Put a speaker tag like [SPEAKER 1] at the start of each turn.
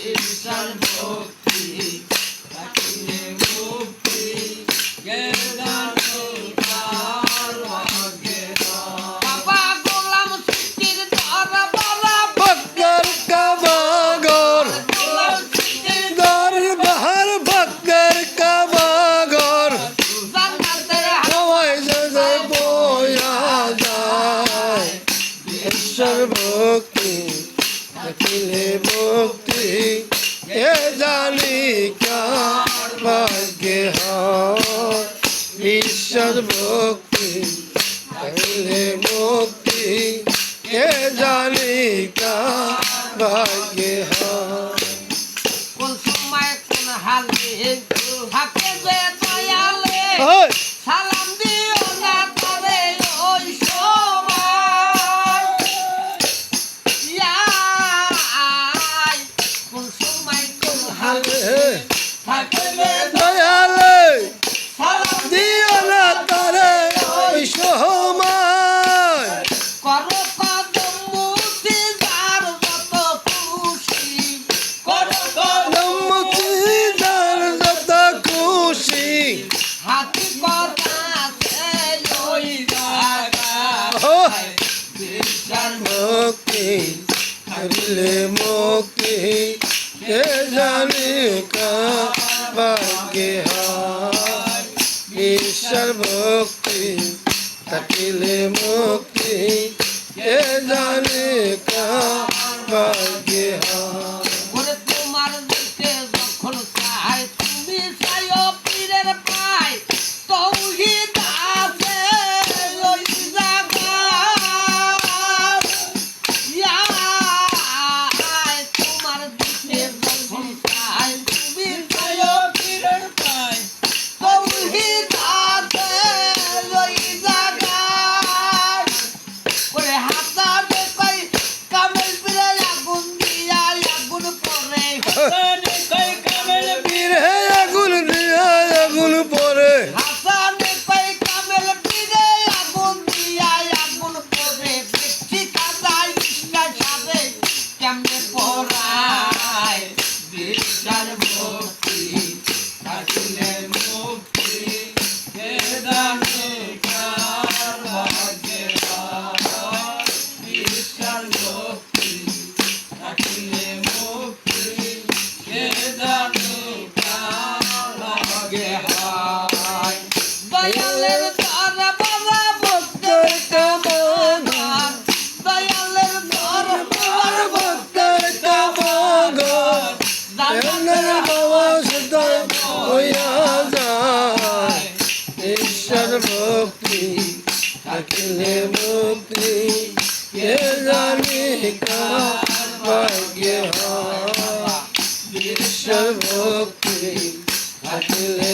[SPEAKER 1] ঈশ্বর ভক্তি থাকিলে মুক্তি কে জানে কার ভাগ্যে বাবা গোলাম সৃষ্টির ধরা বলা
[SPEAKER 2] বক্কর কাবাগর
[SPEAKER 1] গোলাম সৃষ্টির
[SPEAKER 2] দরবার বক্কর কাবাগর
[SPEAKER 1] জান্নাতের
[SPEAKER 2] হাওয়ায় যে বয়া যায় ঈশ্বর ভক্তি থাকিলে মুক্তি এ জানি কার ভাগ্যে হয় ঈশ্বর ভক্তি থাকিলে মুক্তি এ জানি কার ভাগ্যে হয়
[SPEAKER 1] কোন সময় কোন হালে থাকে যে দয়ালে
[SPEAKER 2] ওই
[SPEAKER 1] সালাম দিও না তবে ওই সময় ইয়াই কোন সময় কোন হালে থাকে যে
[SPEAKER 2] দয়ালে
[SPEAKER 1] সালাম
[SPEAKER 2] দিও না তারে ওই সময়
[SPEAKER 1] করো কদম মুক্তি যার যত খুশি করো কদম
[SPEAKER 2] মুক্তিদার যত খুশি
[SPEAKER 1] হাতি কথা আছে ওই
[SPEAKER 2] ও
[SPEAKER 1] জায়গায় বিশ্বাস
[SPEAKER 2] মুক্তি থাকিলে মুক্তি এ জানি কার ভাগ্যে হয় ঈশ্বর ভক্তি থাকিলে মুক্তি এ জানি কার ভাগ্যে হয়
[SPEAKER 1] ওরে তোমার দিকে যখন চাই তুমি চাইও পীরের পাই তৌহিদ আছে ওই জায়গায় ইয়াই তোমার দিকে যখন চাই তুমি চাইও পীরের পাই তৌহিদ আছে ওই জায়গায় ওরে হাতাতে কই কামেল পীরে আগুন দিয়া আগুন পরে হাতাতে কই কামেল
[SPEAKER 2] পীরে আগুন দিয়া আগুন পরে
[SPEAKER 1] হাসানে কই কামেল পীরে আগুন দিয়া আগুন পরে দেখছি কাদাই ইসকা সাথে কেমনে পড়ায় বিশ্বাস ভক্তি থাকিলে মুক্তি কে জানে কার ভাগ্যে হয় বিশ্বাস ভক্তি থাকিলে মুক্তি কে জানে কার ভাগ্যে হয় দয়ালের দর বলা ভক্তের কামনার দয়ালের দর বলা
[SPEAKER 2] ভক্তের কাবাগর এমনের বাবা সদাই হইয়া যায় ঈশ্বর ভক্তি থাকিলে মুক্তি কে জানি কার ভাগ্যে হয় ঈশ্বর ভক্তি থাকিলে